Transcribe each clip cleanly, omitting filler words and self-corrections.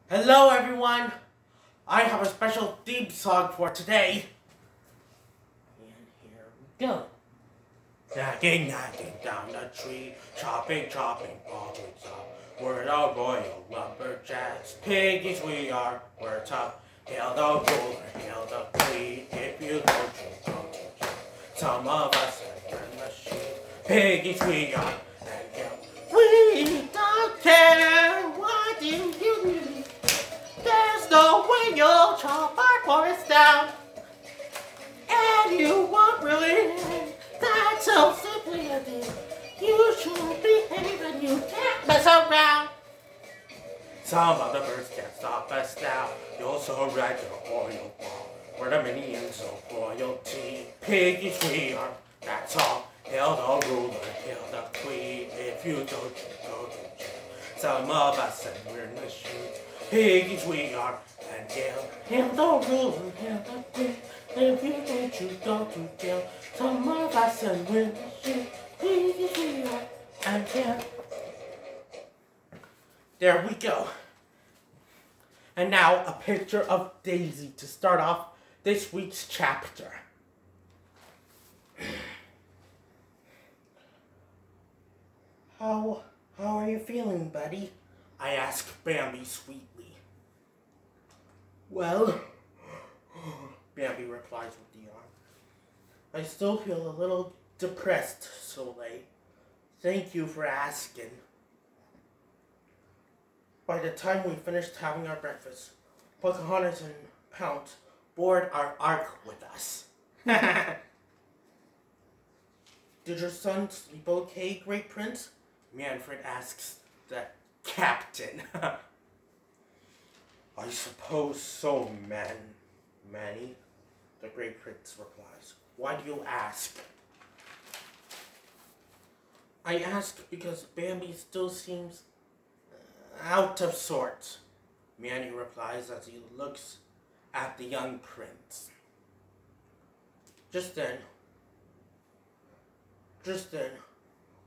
Hello everyone! I have a special theme song for today. And here we go. Nagging, nagging down the tree, chopping, chopping, all twigs up. We're the royal lumberjacks, piggies we are, we're tough. Hail the ruler, hail the queen, if you don't you, don't you. Some of us are in the sheep, piggies we are, and Gale. We don't care what you do. There's no way you'll chop our forest down, and you won't really. That's so simply a thing. You should behave and you can't mess around. Some of the birds can't stop us now. You'll surrender or you'll fall. We're the minions of royalty. Piggies we are, that's all. Hail the ruler, hail the queen. If you don't, you go to jail. Some of us and we're in the streets. Piggies we are, and Gale. Hail the ruler, hail the queen. If you don't, you go to jail. Some of us and we're in the streets. Piggies we are, and Gale. There we go. And now a picture of Daisy to start off this week's chapter. How are you feeling, buddy? I asked Bambi sweetly. Well, Bambi replies with the yawn. I still feel a little depressed, Soleil. Thank you for asking. By the time we finished having our breakfast, Pocahontas and Pounce board our ark with us. Did your son sleep okay, Great Prince? Manfred asks the captain. I suppose so, Manny, the Great Prince replies. Why do you ask? I ask because Bambi still seems out of sorts, Manny replies as he looks at the young prince. Just then,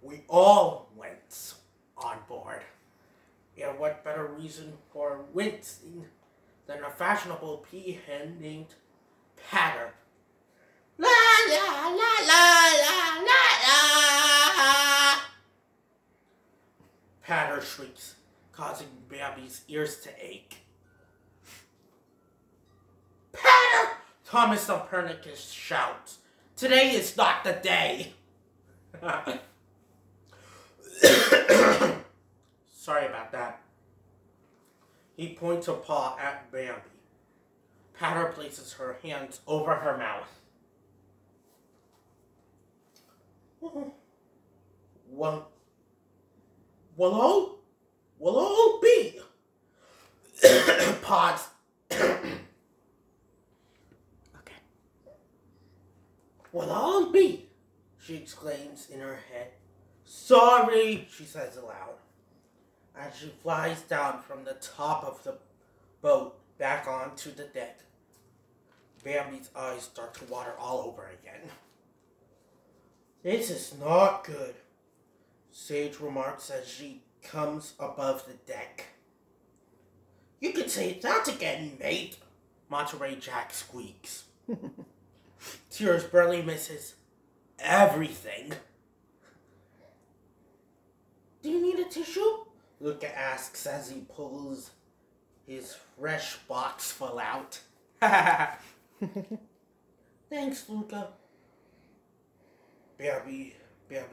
we all went on board. And what better reason for wincing than a fashionable peahen named Patter? La la la la la la la! Patter shrieks, causing Bambi's ears to ache. Patter! Thomas Copernicus shouts. Today is not the day. Sorry about that. He points a paw at Bambi. Patter places her hands over her mouth. Will all be? Pause. Okay. Will all be? She exclaims in her head. Sorry, she says aloud, as she flies down from the top of the boat back onto the deck. Bambi's eyes start to water all over again. This is not good, Sage remarks as she comes above the deck. You can say that again, mate, Monterey Jack squeaks. Tears barely misses everything. Do you need a tissue? Luca asks as he pulls his fresh box full out. Thanks, Luca. Bambi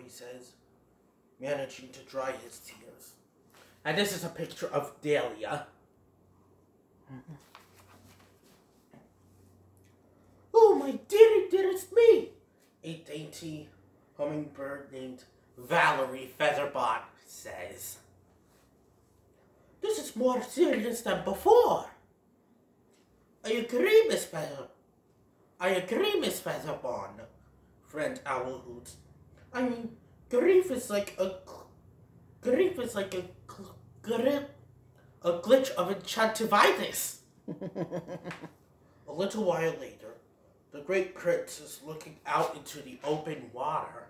says, managing to dry his tears. And this is a picture of Dahlia. Oh, my dearest me! A dainty hummingbird named Valerie Featherbot says. This is more serious than before. I agree, Miss Featherbon, friend Owl hoots. I mean, grief is like a glitch of enchantivitis. A little while later, the Great Prince is looking out into the open water.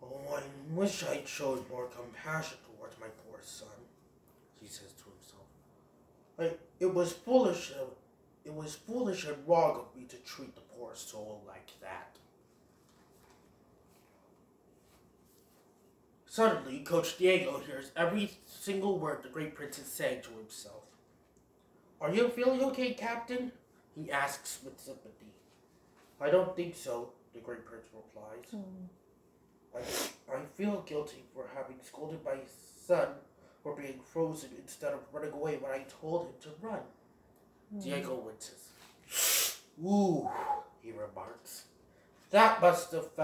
Oh, I wish I'd showed more compassion towards my poor son. he says to himself. It was foolish and wrong of me to treat the poor soul like that. Suddenly, Coach Diego hears every single word the Great Prince is saying to himself. Are you feeling okay, Captain? He asks with sympathy. I don't think so, the Great Prince replies. I feel guilty for having scolded my son for being frozen instead of running away when I told him to run. Diego winces. Ooh, he remarks. That must have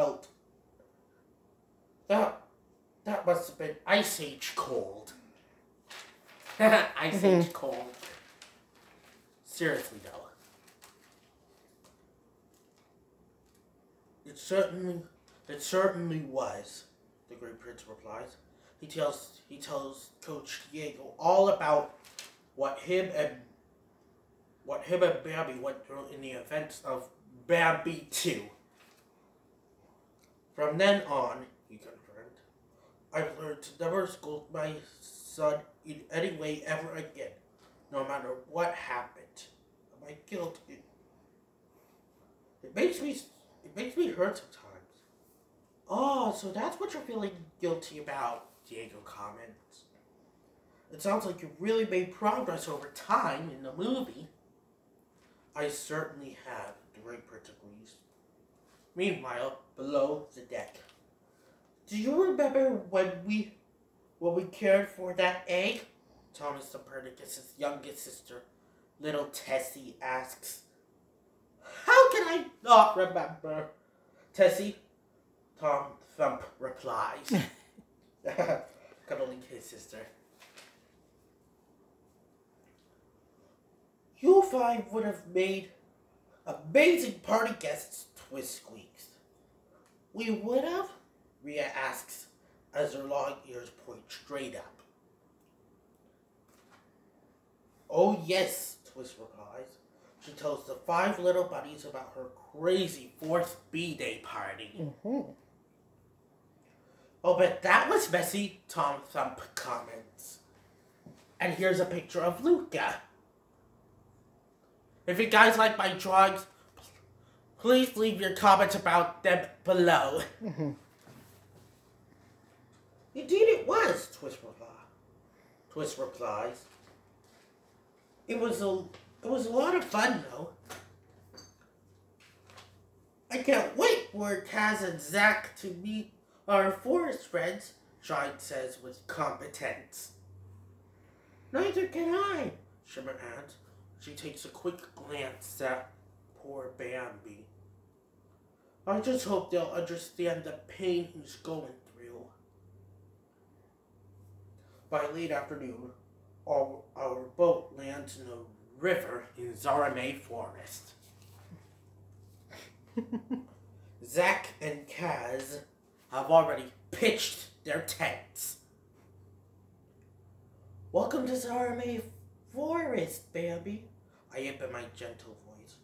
been Ice Age cold. Ice Age cold. Seriously, though. It certainly was, the Great Prince replies. He tells Coach Diego all about what him and Bambi went through in the events of Bambi 2. From then on, he confirmed, I've learned to never scold my son in any way ever again, no matter what happened. My guilt, it makes me hurt sometimes. Oh, so that's what you're feeling guilty about, Diego comments. It sounds like you really made progress over time in the movie. I certainly have, the Great Prince agrees. Meanwhile, below the deck. Do you remember when we cared for that egg? Thomas Copernicus' youngest sister, little Tessie, asks. How can I not remember? Tessie, Tom Thump replies. Cuddling his sister. You five would have made amazing party guests, Twist squeaks. We would have? Rhea asks as her long ears point straight up. Oh yes, Twist replies. She tells the 5 little bunnies about her crazy 4th B-Day party. Oh, but that was messy, Tom Thump comments. And here's a picture of Luca. If you guys like my drawings, please leave your comments about them below. Indeed it was, Twist replies. It was a lot of fun, though. I can't wait for Kaz and Zach to meet our forest friends, Shine says with competence. Neither can I, Shimmer adds. She takes a quick glance at poor Bambi. I just hope they'll understand the pain he's going through. By late afternoon, our boat lands in a river in Zaramé Forest. Zach and Kaz have already pitched their tents. Welcome to Zaramé Forest, Bambi, I yip in my gentle voice.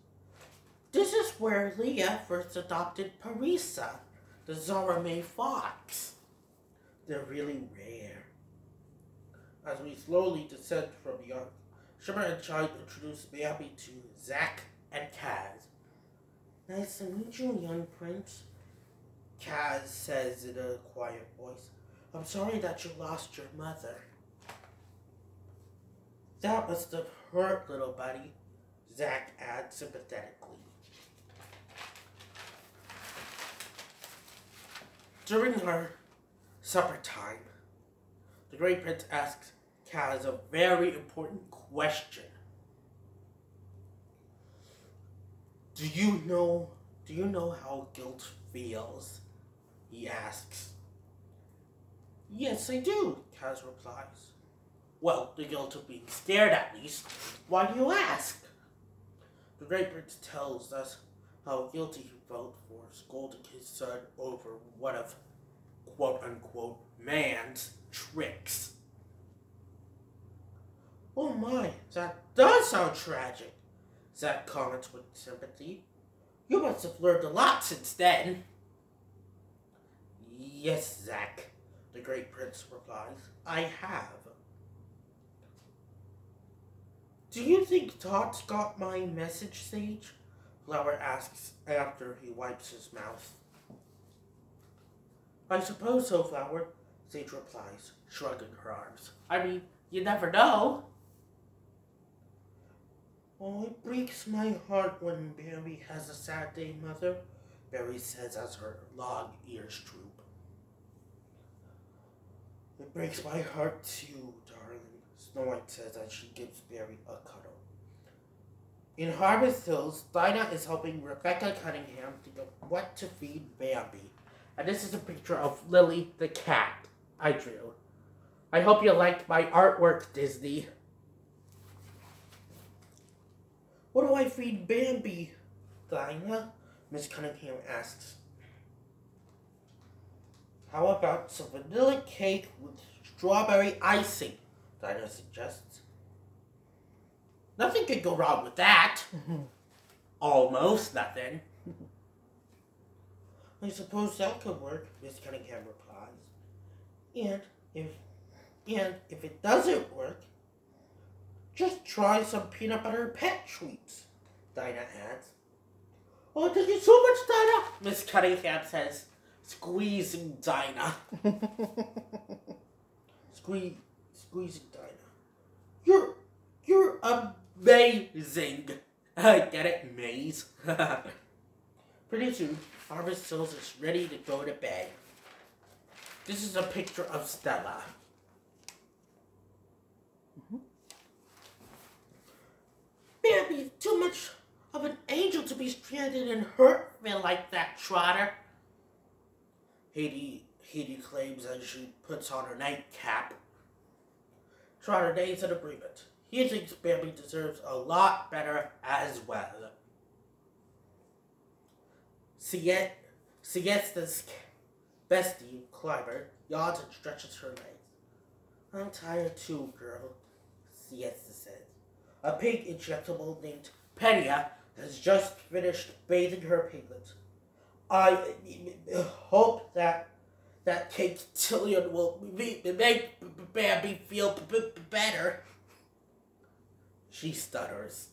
This is where Leah first adopted Parisa, the Zaramé fox. They're really rare. As we slowly descend from the ark, Shimmer and Chime introduce Bambi to Zach and Kaz. Nice to meet you, young prince, Kaz says in a quiet voice. I'm sorry that you lost your mother. That must have hurt, little buddy, Zach adds sympathetically. During our supper time, the Great Prince asks Kaz a very important question. Do you know how guilt feels? He asks. Yes, I do, Kaz replies. Well, the guilt of being scared at least. Why do you ask? The Great Prince tells us how guilty he felt for scolding his son over one of quote-unquote man's tricks. Oh my, that does sound tragic, Zach comments with sympathy. You must have learned a lot since then. Yes, Zach, the Great Prince replies. I have. Do you think Tot got my message, Sage? Flower asks after he wipes his mouth. I suppose so, Flower, Sage replies, shrugging her arms. I mean, you never know. Oh, it breaks my heart when Bambi has a sad day, Mother, Berry says as her long ears droop. It breaks my heart too, darling, Snow White says as she gives Berry a cuddle. In Harvest Hills, Dinah is helping Rebecca Cunningham think of what to feed Bambi. And this is a picture of Lily the cat I drew. I hope you liked my artwork, Disney. What do I feed Bambi, Dinah? Miss Cunningham asks. How about some vanilla cake with strawberry icing? Dinah suggests. Nothing could go wrong with that. Almost nothing. I suppose that could work, Miss Cunningham replies. And if it doesn't work, just try some peanut butter pet treats, Dinah adds. Oh, thank you so much, Dinah, Miss Cunningham says, squeezing Dinah. Squeezing Dinah. You're amazing. Get it, Maze? Pretty soon, Harvest Hills is ready to go to bed. This is a picture of Stella. Bambi is too much of an angel to be stranded in Hurtville like that, Trotter. Hedy claims as she puts on her nightcap. Trotter days in agreement. He thinks Bambi deserves a lot better as well. Siesta's bestie, Climber, yawns and stretches her legs. I'm tired too, girl, Siesta says. A pig injectable named Penia has just finished bathing her piglets. I hope that cake Tillion will make Bambi feel better. She stutters.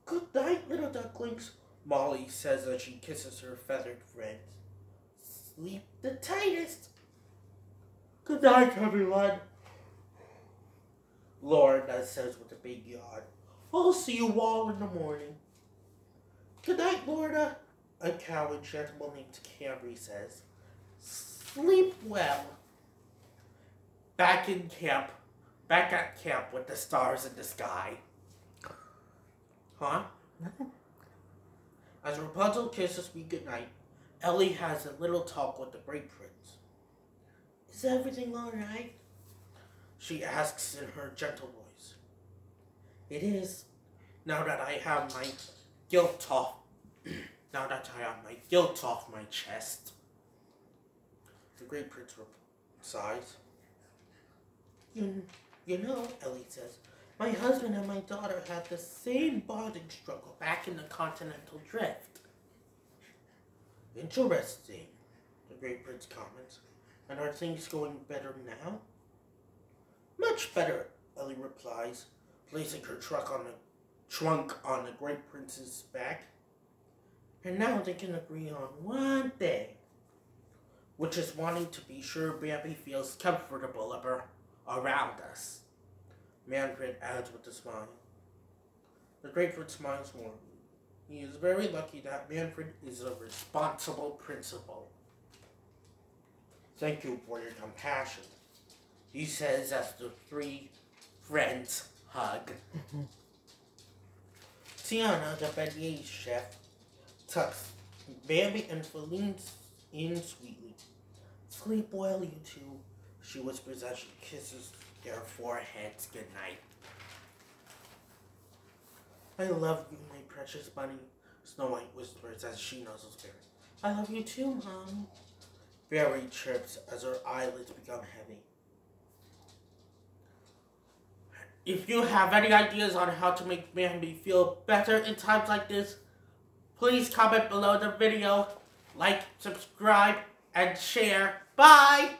Good night, little ducklings, Molly says as she kisses her feathered friend. Sleep the tightest. Good night, everyone, Lorna says with a big yawn. I'll see you all in the morning. Good night, Lorna, a cow enchantable named Camry says. Sleep well. Back at camp with the stars in the sky. Huh? Nothing. As Rapunzel kisses me goodnight, Ellie has a little talk with the Great Prince. Is everything alright? She asks in her gentle voice. It is, now that I have my guilt off my chest. The Great Prince sighs. You know, Ellie says, my husband and my daughter had the same bonding struggle back in the continental drift. Interesting, the Great Prince comments. And are things going better now? Much better, Ellie replies, placing her trunk on the Great Prince's back. And now they can agree on one thing, which is wanting to be sure Bambi feels comfortable around us. Manfred adds with a smile. The Great Prince smiles warmly. He is very lucky that Manfred is a responsible principal. Thank you for your compassion, he says as the three friends hug. Tiana, the beignet chef, tucks Bambi and Feline in sweetly. Sleep well, you two, she whispers as she kisses their foreheads goodnight. I love you, my precious bunny, Snow White whispers as she nuzzles Berry. I love you too, Mom. Berry chirps as her eyelids become heavy. If you have any ideas on how to make Bambi feel better in times like this, please comment below the video, like, subscribe, and share. Bye!